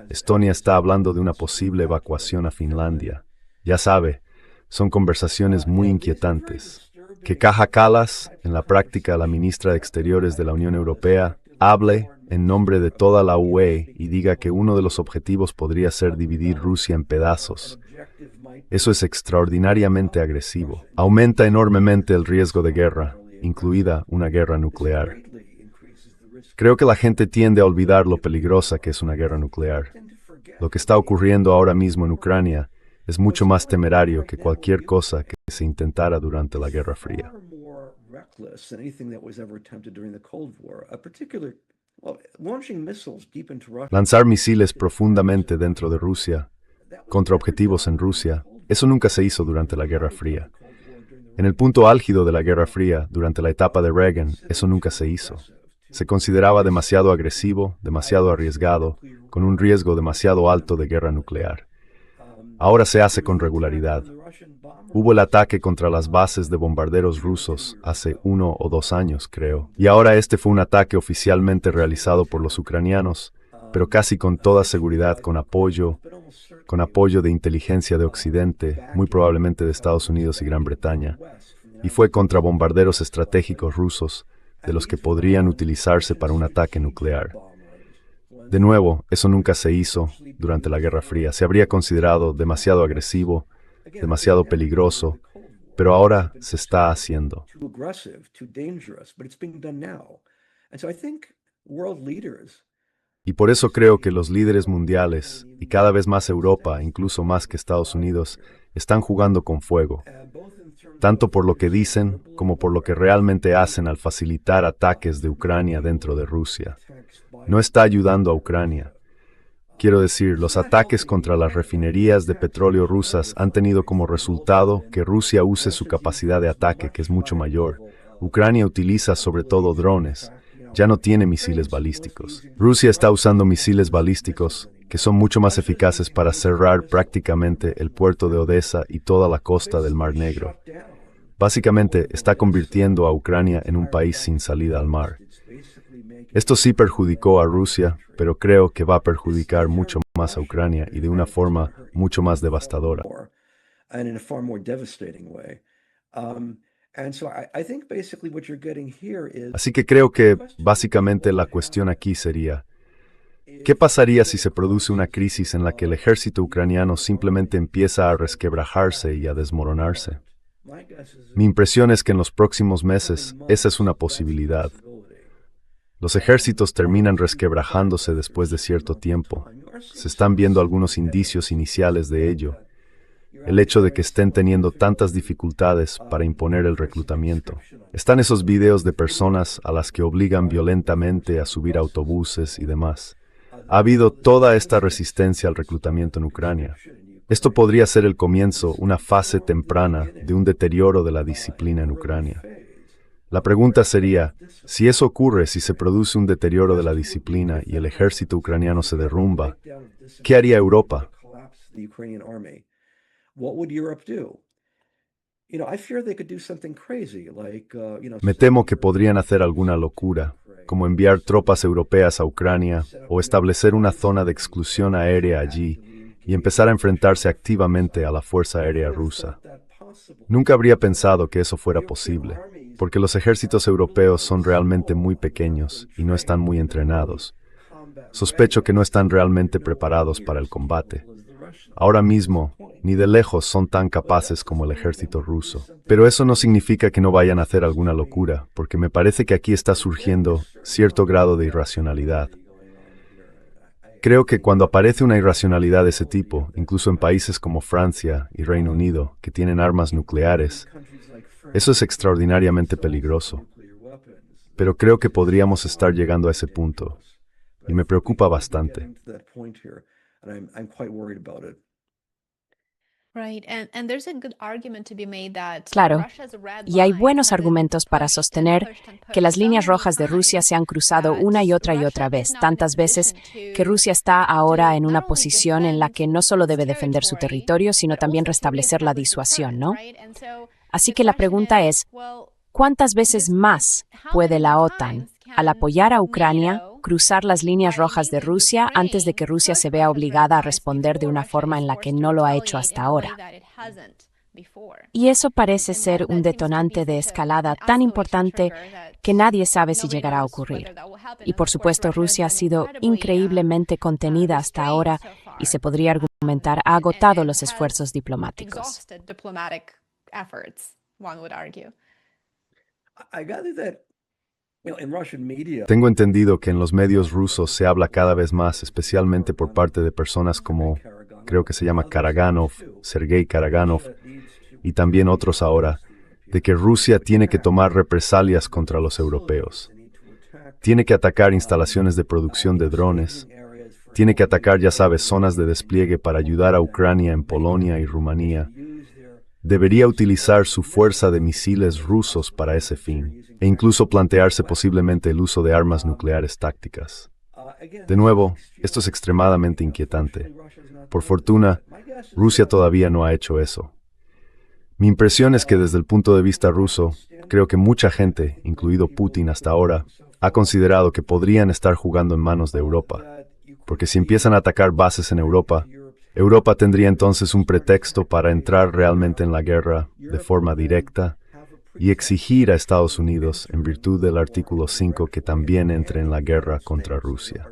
Estonia está hablando de una posible evacuación a Finlandia. Ya sabe, son conversaciones muy inquietantes. Que Kaja Kallas, en la práctica la ministra de Exteriores de la Unión Europea, hable en nombre de toda la UE y diga que uno de los objetivos podría ser dividir Rusia en pedazos. Eso es extraordinariamente agresivo. Aumenta enormemente el riesgo de guerra, incluida una guerra nuclear. Creo que la gente tiende a olvidar lo peligrosa que es una guerra nuclear. Lo que está ocurriendo ahora mismo en Ucrania es mucho más temerario que cualquier cosa que se intentara durante la Guerra Fría. Lanzar misiles profundamente dentro de Rusia, contra objetivos en Rusia, eso nunca se hizo durante la Guerra Fría. En el punto álgido de la Guerra Fría, durante la etapa de Reagan, eso nunca se hizo. Se consideraba demasiado agresivo, demasiado arriesgado, con un riesgo demasiado alto de guerra nuclear. Ahora se hace con regularidad. Hubo el ataque contra las bases de bombarderos rusos hace 1 o 2 años, creo. Y ahora este fue un ataque oficialmente realizado por los ucranianos, pero casi con toda seguridad con apoyo de inteligencia de Occidente, muy probablemente de Estados Unidos y Gran Bretaña, y fue contra bombarderos estratégicos rusos, de los que podrían utilizarse para un ataque nuclear. De nuevo, eso nunca se hizo durante la Guerra Fría. Se habría considerado demasiado agresivo, demasiado peligroso, pero ahora se está haciendo. Y por eso creo que los líderes mundiales, y cada vez más Europa, incluso más que Estados Unidos, están jugando con fuego, tanto por lo que dicen como por lo que realmente hacen al facilitar ataques de Ucrania dentro de Rusia. No está ayudando a Ucrania. Quiero decir, los ataques contra las refinerías de petróleo rusas han tenido como resultado que Rusia use su capacidad de ataque, que es mucho mayor. Ucrania utiliza sobre todo drones. Ya no tiene misiles balísticos. Rusia está usando misiles balísticos que son mucho más eficaces para cerrar prácticamente el puerto de Odessa y toda la costa del Mar Negro. Básicamente está convirtiendo a Ucrania en un país sin salida al mar. Esto sí perjudicó a Rusia, pero creo que va a perjudicar mucho más a Ucrania y de una forma mucho más devastadora. Así que creo que básicamente la cuestión aquí sería, ¿qué pasaría si se produce una crisis en la que el ejército ucraniano simplemente empieza a resquebrajarse y a desmoronarse? Mi impresión es que en los próximos meses esa es una posibilidad. Los ejércitos terminan resquebrajándose después de cierto tiempo. Se están viendo algunos indicios iniciales de ello. El hecho de que estén teniendo tantas dificultades para imponer el reclutamiento. Están esos videos de personas a las que obligan violentamente a subir a autobuses y demás. Ha habido toda esta resistencia al reclutamiento en Ucrania. Esto podría ser el comienzo, una fase temprana de un deterioro de la disciplina en Ucrania. La pregunta sería, si eso ocurre, si se produce un deterioro de la disciplina y el ejército ucraniano se derrumba, ¿qué haría Europa? Me temo que podrían hacer alguna locura, como enviar tropas europeas a Ucrania o establecer una zona de exclusión aérea allí y empezar a enfrentarse activamente a la Fuerza Aérea Rusa. Nunca habría pensado que eso fuera posible, porque los ejércitos europeos son realmente muy pequeños y no están muy entrenados. Sospecho que no están realmente preparados para el combate. Ahora mismo, ni de lejos son tan capaces como el ejército ruso. Pero eso no significa que no vayan a hacer alguna locura, porque me parece que aquí está surgiendo cierto grado de irracionalidad. Creo que cuando aparece una irracionalidad de ese tipo, incluso en países como Francia y Reino Unido, que tienen armas nucleares, eso es extraordinariamente peligroso. Pero creo que podríamos estar llegando a ese punto, y me preocupa bastante. Claro, y hay buenos argumentos para sostener que las líneas rojas de Rusia se han cruzado una y otra vez, tantas veces que Rusia está ahora en una posición en la que no solo debe defender su territorio, sino también restablecer la disuasión, ¿no? Así que la pregunta es, ¿cuántas veces más puede la OTAN, al apoyar a Ucrania, cruzar las líneas rojas de Rusia antes de que Rusia se vea obligada a responder de una forma en la que no lo ha hecho hasta ahora? Y eso parece ser un detonante de escalada tan importante que nadie sabe si llegará a ocurrir. Y por supuesto, Rusia ha sido increíblemente contenida hasta ahora y se podría argumentar aumentar ha agotado los esfuerzos diplomáticos. Tengo entendido que en los medios rusos se habla cada vez más, especialmente por parte de personas como, creo que se llama Karaganov, Sergei Karaganov, y también otros ahora, de que Rusia tiene que tomar represalias contra los europeos. Tiene que atacar instalaciones de producción de drones. Tiene que atacar, ya sabes, zonas de despliegue para ayudar a Ucrania en Polonia y Rumanía. Debería utilizar su fuerza de misiles rusos para ese fin, e incluso plantearse posiblemente el uso de armas nucleares tácticas. De nuevo, esto es extremadamente inquietante. Por fortuna, Rusia todavía no ha hecho eso. Mi impresión es que desde el punto de vista ruso, creo que mucha gente, incluido Putin hasta ahora, ha considerado que podrían estar jugando en manos de Europa. Porque si empiezan a atacar bases en Europa, Europa tendría entonces un pretexto para entrar realmente en la guerra de forma directa y exigir a Estados Unidos, en virtud del artículo 5, que también entre en la guerra contra Rusia.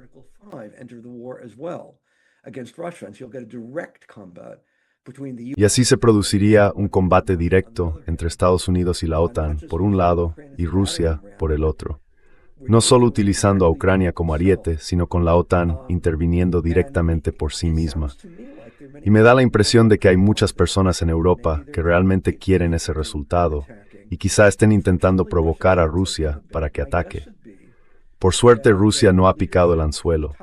Y así se produciría un combate directo entre Estados Unidos y la OTAN por un lado y Rusia por el otro. No solo utilizando a Ucrania como ariete, sino con la OTAN interviniendo directamente por sí misma. Y me da la impresión de que hay muchas personas en Europa que realmente quieren ese resultado y quizá estén intentando provocar a Rusia para que ataque. Por suerte, Rusia no ha picado el anzuelo.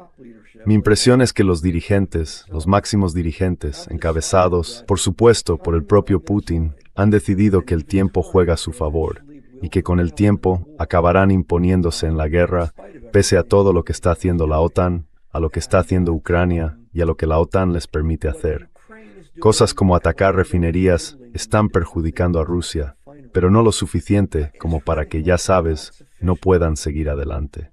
Mi impresión es que los dirigentes, los máximos dirigentes, encabezados, por supuesto, por el propio Putin, han decidido que el tiempo juega a su favor y que con el tiempo acabarán imponiéndose en la guerra, pese a todo lo que está haciendo la OTAN, a lo que está haciendo Ucrania y a lo que la OTAN les permite hacer. Cosas como atacar refinerías están perjudicando a Rusia, pero no lo suficiente como para que, ya sabes, no puedan seguir adelante.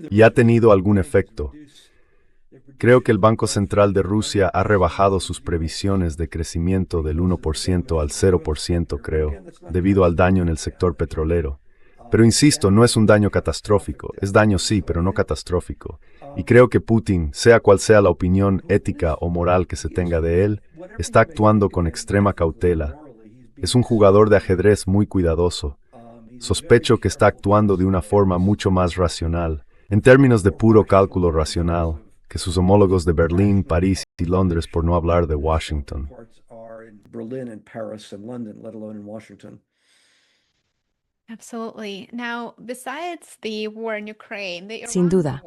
Y ha tenido algún efecto. Creo que el Banco Central de Rusia ha rebajado sus previsiones de crecimiento del 1% al 0%, creo, debido al daño en el sector petrolero. Pero insisto, no es un daño catastrófico. Es daño sí, pero no catastrófico. Y creo que Putin, sea cual sea la opinión ética o moral que se tenga de él, está actuando con extrema cautela. Es un jugador de ajedrez muy cuidadoso. Sospecho que está actuando de una forma mucho más racional, en términos de puro cálculo racional, que sus homólogos de Berlín, París y Londres, por no hablar de Washington. Sin duda.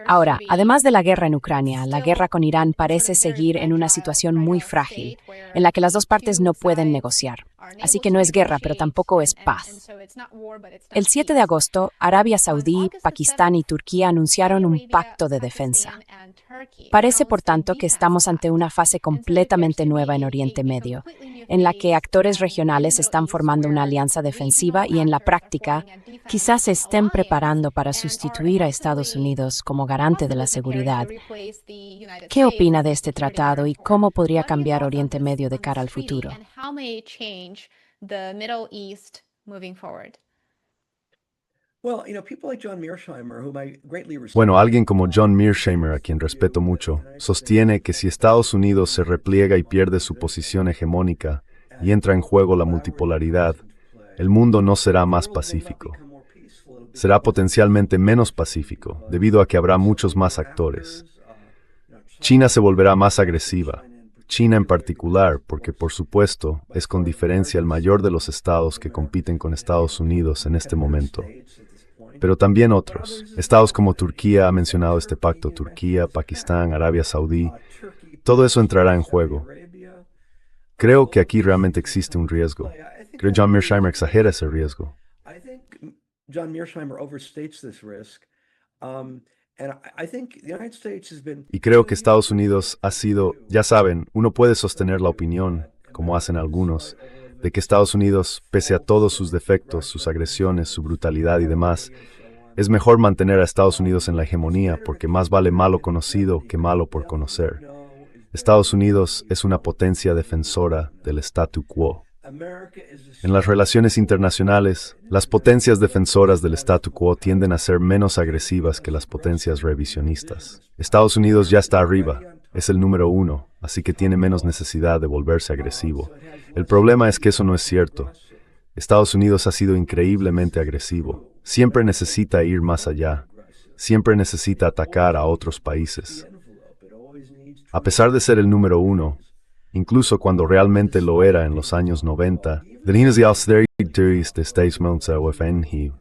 Ahora, además de la guerra en Ucrania, la guerra con Irán parece seguir en una situación muy frágil, en la que las dos partes no pueden negociar. Así que no es guerra, pero tampoco es paz. El 7 de agosto, Arabia Saudí, Pakistán y Turquía anunciaron un pacto de defensa. Parece, por tanto, que estamos ante una fase completamente nueva en Oriente Medio, en la que actores regionales están formando una alianza defensiva y, en la práctica, quizás se estén preparando para sustituir a Estados Unidos como garante de la seguridad. ¿Qué opina de este tratado y cómo podría cambiar Oriente Medio de cara al futuro? Bueno, alguien como John Mearsheimer, a quien respeto mucho, sostiene que si Estados Unidos se repliega y pierde su posición hegemónica y entra en juego la multipolaridad, el mundo no será más pacífico. Será potencialmente menos pacífico, debido a que habrá muchos más actores. China se volverá más agresiva. China en particular, porque por supuesto es con diferencia el mayor de los estados que compiten con Estados Unidos en este momento. Pero también otros. Estados como Turquía ha mencionado este pacto, Turquía, Pakistán, Arabia Saudí. Todo eso entrará en juego. Creo que aquí realmente existe un riesgo. Creo que John Mearsheimer exagera ese riesgo. Y creo que Estados Unidos ha sido, ya saben, uno puede sostener la opinión, como hacen algunos, de que Estados Unidos, pese a todos sus defectos, sus agresiones, su brutalidad y demás, es mejor mantener a Estados Unidos en la hegemonía porque más vale malo conocido que malo por conocer. Estados Unidos es una potencia defensora del statu quo. En las relaciones internacionales, las potencias defensoras del statu quo tienden a ser menos agresivas que las potencias revisionistas. Estados Unidos ya está arriba, es el número 1, así que tiene menos necesidad de volverse agresivo. El problema es que eso no es cierto. Estados Unidos ha sido increíblemente agresivo. Siempre necesita ir más allá. Siempre necesita atacar a otros países. A pesar de ser el número 1, incluso cuando realmente lo era en los años 90, den die austerity statements FN.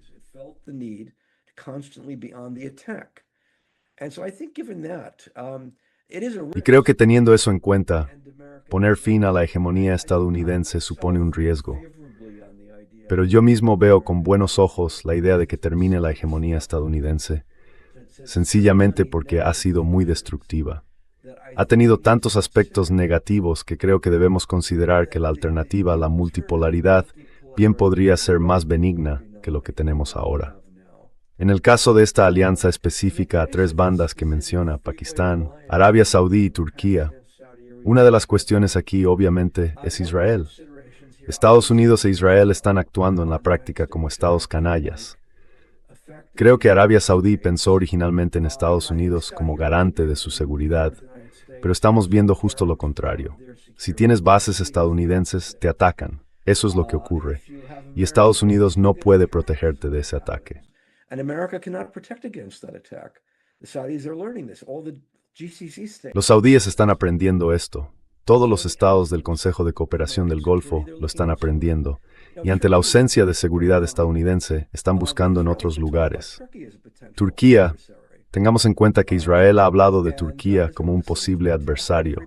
Y creo que teniendo eso en cuenta, poner fin a la hegemonía estadounidense supone un riesgo. Pero yo mismo veo con buenos ojos la idea de que termine la hegemonía estadounidense, sencillamente porque ha sido muy destructiva. Ha tenido tantos aspectos negativos que creo que debemos considerar que la alternativa a la multipolaridad bien podría ser más benigna que lo que tenemos ahora. En el caso de esta alianza específica a 3 bandas que menciona, Pakistán, Arabia Saudí y Turquía, una de las cuestiones aquí obviamente es Israel. Estados Unidos e Israel están actuando en la práctica como estados canallas. Creo que Arabia Saudí pensó originalmente en Estados Unidos como garante de su seguridad, pero estamos viendo justo lo contrario. Si tienes bases estadounidenses, te atacan. Eso es lo que ocurre. Y Estados Unidos no puede protegerte de ese ataque. Los saudíes están aprendiendo esto. Todos los estados del Consejo de Cooperación del Golfo lo están aprendiendo. Y ante la ausencia de seguridad estadounidense, están buscando en otros lugares. Turquía, tengamos en cuenta que Israel ha hablado de Turquía como un posible adversario.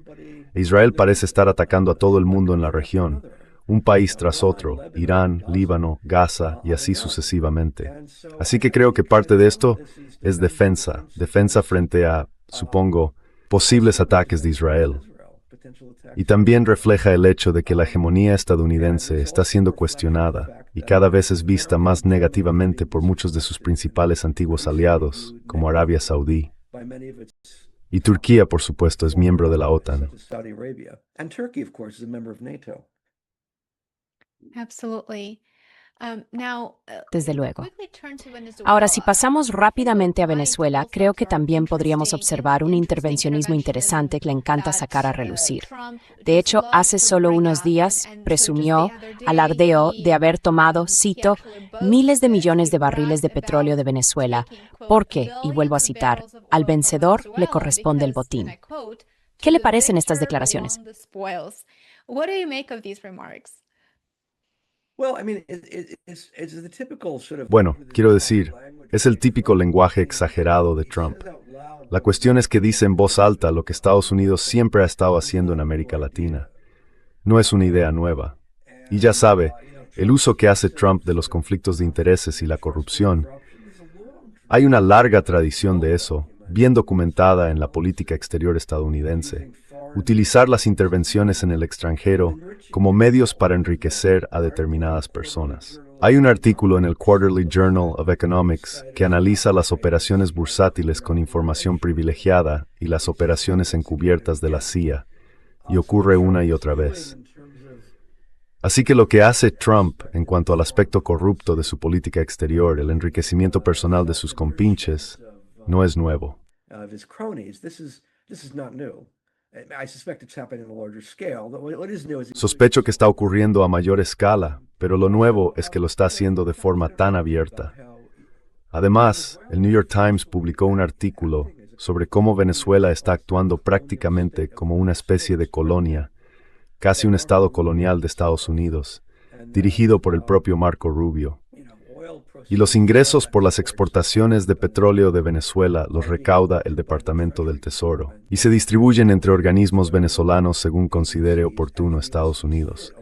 Israel parece estar atacando a todo el mundo en la región, un país tras otro, Irán, Líbano, Gaza y así sucesivamente. Así que creo que parte de esto es defensa frente a, supongo, posibles ataques de Israel. Y también refleja el hecho de que la hegemonía estadounidense está siendo cuestionada y cada vez es vista más negativamente por muchos de sus principales antiguos aliados, como Arabia Saudí. Y Turquía, por supuesto, es miembro de la OTAN. Desde luego. Ahora, si pasamos rápidamente a Venezuela, creo que también podríamos observar un intervencionismo interesante que le encanta sacar a relucir. De hecho, hace solo unos días presumió, alardeó de haber tomado, cito, miles de millones de barriles de petróleo de Venezuela, porque, y vuelvo a citar, al vencedor le corresponde el botín. ¿Qué le parecen estas declaraciones? Bueno, quiero decir, es el típico lenguaje exagerado de Trump. La cuestión es que dice en voz alta lo que Estados Unidos siempre ha estado haciendo en América Latina. No es una idea nueva. Y ya sabe, el uso que hace Trump de los conflictos de intereses y la corrupción. Hay una larga tradición de eso, bien documentada en la política exterior estadounidense. Utilizar las intervenciones en el extranjero como medios para enriquecer a determinadas personas. Hay un artículo en el Quarterly Journal of Economics que analiza las operaciones bursátiles con información privilegiada y las operaciones encubiertas de la CIA, y ocurre una y otra vez. Así que lo que hace Trump en cuanto al aspecto corrupto de su política exterior, el enriquecimiento personal de sus compinches, no es nuevo. Sospecho que está ocurriendo a mayor escala, pero lo nuevo es que lo está haciendo de forma tan abierta. Además, el New York Times publicó un artículo sobre cómo Venezuela está actuando prácticamente como una especie de colonia, casi un estado colonial de Estados Unidos, dirigido por el propio Marco Rubio. Y los ingresos por las exportaciones de petróleo de Venezuela los recauda el Departamento del Tesoro y se distribuyen entre organismos venezolanos según considere oportuno Estados Unidos,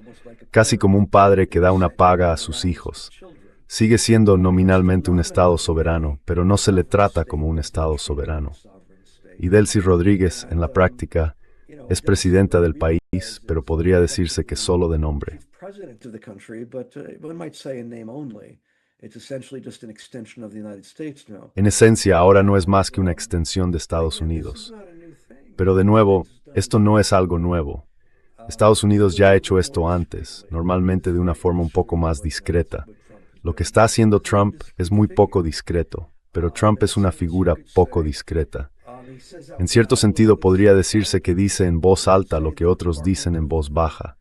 casi como un padre que da una paga a sus hijos. Sigue siendo nominalmente un Estado soberano, pero no se le trata como un Estado soberano. Y Delcy Rodríguez, en la práctica, es presidenta del país, pero podría decirse que solo de nombre. En esencia, ahora no es más que una extensión de Estados Unidos. Pero de nuevo, esto no es algo nuevo. Estados Unidos ya ha hecho esto antes, normalmente de una forma un poco más discreta. Lo que está haciendo Trump es muy poco discreto, pero Trump es una figura poco discreta. En cierto sentido podría decirse que dice en voz alta lo que otros dicen en voz baja.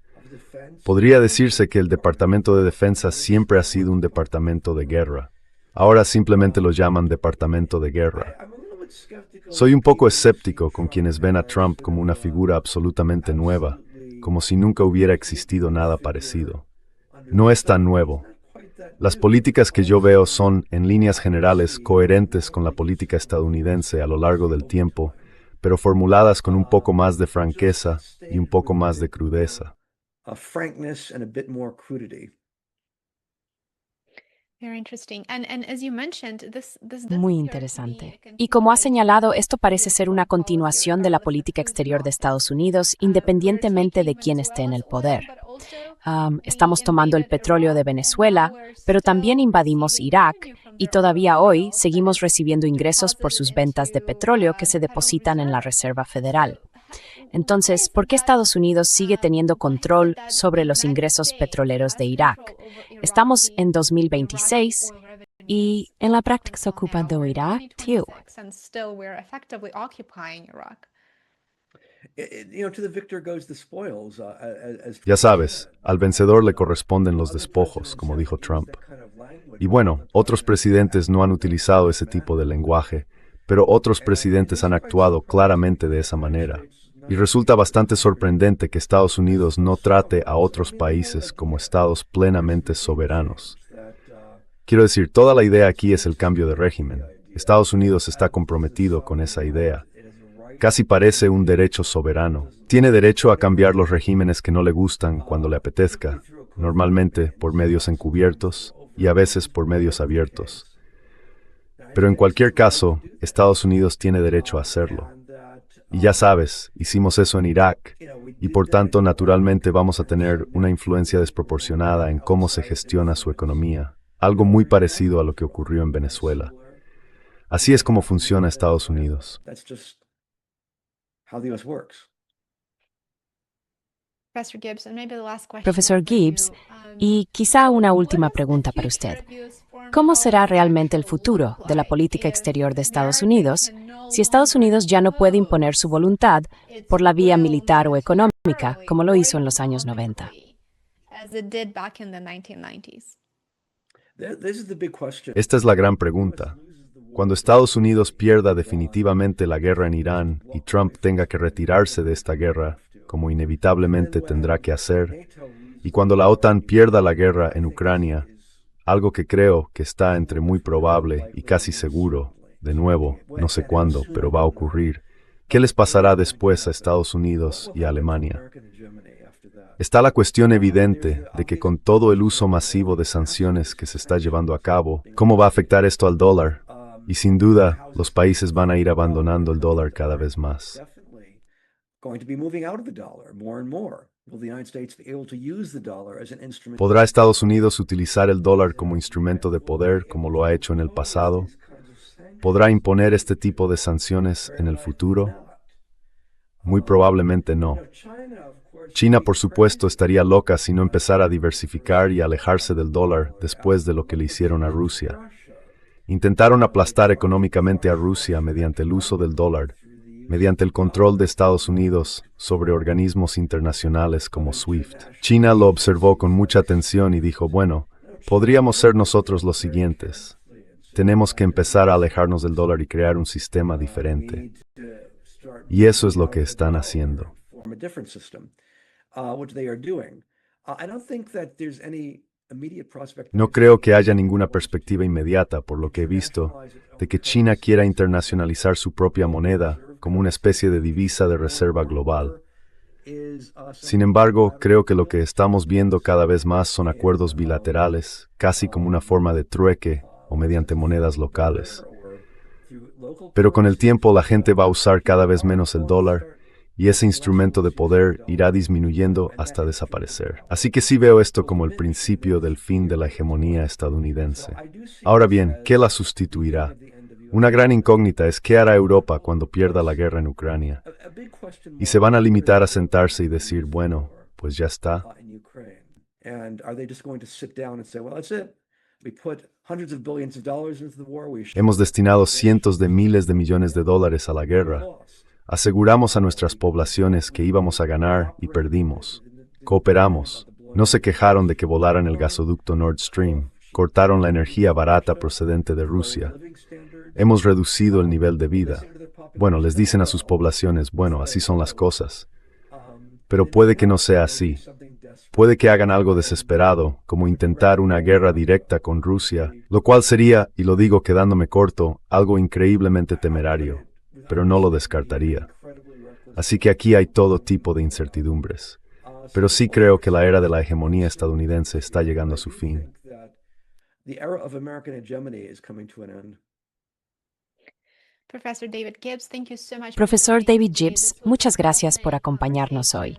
Podría decirse que el Departamento de Defensa siempre ha sido un departamento de guerra. Ahora simplemente lo llaman Departamento de Guerra. Soy un poco escéptico con quienes ven a Trump como una figura absolutamente nueva, como si nunca hubiera existido nada parecido. No es tan nuevo. Las políticas que yo veo son, en líneas generales, coherentes con la política estadounidense a lo largo del tiempo, pero formuladas con un poco más de franqueza y un poco más de crudeza. Muy interesante. Y como ha señalado, esto parece ser una continuación de la política exterior de Estados Unidos, independientemente de quién esté en el poder. Estamos tomando el petróleo de Venezuela, pero también invadimos Irak y todavía hoy seguimos recibiendo ingresos por sus ventas de petróleo que se depositan en la Reserva Federal. Entonces, ¿por qué Estados Unidos sigue teniendo control sobre los ingresos petroleros de Irak? Estamos en 2026 y en la práctica se ocupa de Irak, tío. Ya sabes, al vencedor le corresponden los despojos, como dijo Trump. Y bueno, otros presidentes no han utilizado ese tipo de lenguaje, pero otros presidentes han actuado claramente de esa manera. Y resulta bastante sorprendente que Estados Unidos no trate a otros países como estados plenamente soberanos. Quiero decir, toda la idea aquí es el cambio de régimen. Estados Unidos está comprometido con esa idea. Casi parece un derecho soberano. Tiene derecho a cambiar los regímenes que no le gustan cuando le apetezca, normalmente por medios encubiertos y a veces por medios abiertos. Pero en cualquier caso, Estados Unidos tiene derecho a hacerlo. Y ya sabes, hicimos eso en Irak, y por tanto, naturalmente vamos a tener una influencia desproporcionada en cómo se gestiona su economía, algo muy parecido a lo que ocurrió en Venezuela. Así es como funciona Estados Unidos. Profesor Gibbs, y quizá una última pregunta para usted. ¿Cómo será realmente el futuro de la política exterior de Estados Unidos si Estados Unidos ya no puede imponer su voluntad por la vía militar o económica, como lo hizo en los años 90? Esta es la gran pregunta. Cuando Estados Unidos pierda definitivamente la guerra en Irán y Trump tenga que retirarse de esta guerra, como inevitablemente tendrá que hacer, y cuando la OTAN pierda la guerra en Ucrania, algo que creo que está entre muy probable y casi seguro, de nuevo, no sé cuándo, pero va a ocurrir, ¿qué les pasará después a Estados Unidos y a Alemania? Está la cuestión evidente de que con todo el uso masivo de sanciones que se está llevando a cabo, ¿cómo va a afectar esto al dólar? Y sin duda, los países van a ir abandonando el dólar cada vez más. ¿Podrá Estados Unidos utilizar el dólar como instrumento de poder como lo ha hecho en el pasado? ¿Podrá imponer este tipo de sanciones en el futuro? Muy probablemente no. China, por supuesto, estaría loca si no empezara a diversificar y alejarse del dólar después de lo que le hicieron a Rusia. Intentaron aplastar económicamente a Rusia mediante el uso del dólar, mediante el control de Estados Unidos sobre organismos internacionales como SWIFT. China lo observó con mucha atención y dijo, bueno, podríamos ser nosotros los siguientes. Tenemos que empezar a alejarnos del dólar y crear un sistema diferente. Y eso es lo que están haciendo. No creo que haya ninguna perspectiva inmediata, por lo que he visto, de que China quiera internacionalizar su propia moneda como una especie de divisa de reserva global. Sin embargo, creo que lo que estamos viendo cada vez más son acuerdos bilaterales, casi como una forma de trueque o mediante monedas locales. Pero con el tiempo la gente va a usar cada vez menos el dólar y ese instrumento de poder irá disminuyendo hasta desaparecer. Así que sí veo esto como el principio del fin de la hegemonía estadounidense. Ahora bien, ¿qué la sustituirá? Una gran incógnita es qué hará Europa cuando pierda la guerra en Ucrania. Y se van a limitar a sentarse y decir, bueno, pues ya está. Hemos destinado cientos de miles de millones de dólares a la guerra. Aseguramos a nuestras poblaciones que íbamos a ganar y perdimos. Cooperamos. No se quejaron de que volaran el gasoducto Nord Stream. Cortaron la energía barata procedente de Rusia. Hemos reducido el nivel de vida. Bueno, les dicen a sus poblaciones, bueno, así son las cosas. Pero puede que no sea así. Puede que hagan algo desesperado, como intentar una guerra directa con Rusia, lo cual sería, y lo digo quedándome corto, algo increíblemente temerario, pero no lo descartaría. Así que aquí hay todo tipo de incertidumbres. Pero sí creo que la era de la hegemonía estadounidense está llegando a su fin. Profesor David Gibbs, muchas gracias por acompañarnos hoy.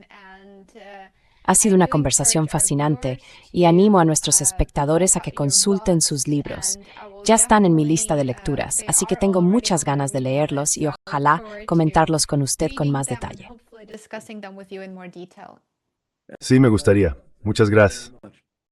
Ha sido una conversación fascinante y animo a nuestros espectadores a que consulten sus libros. Ya están en mi lista de lecturas, así que tengo muchas ganas de leerlos y ojalá comentarlos con usted con más detalle. Sí, me gustaría. Muchas gracias.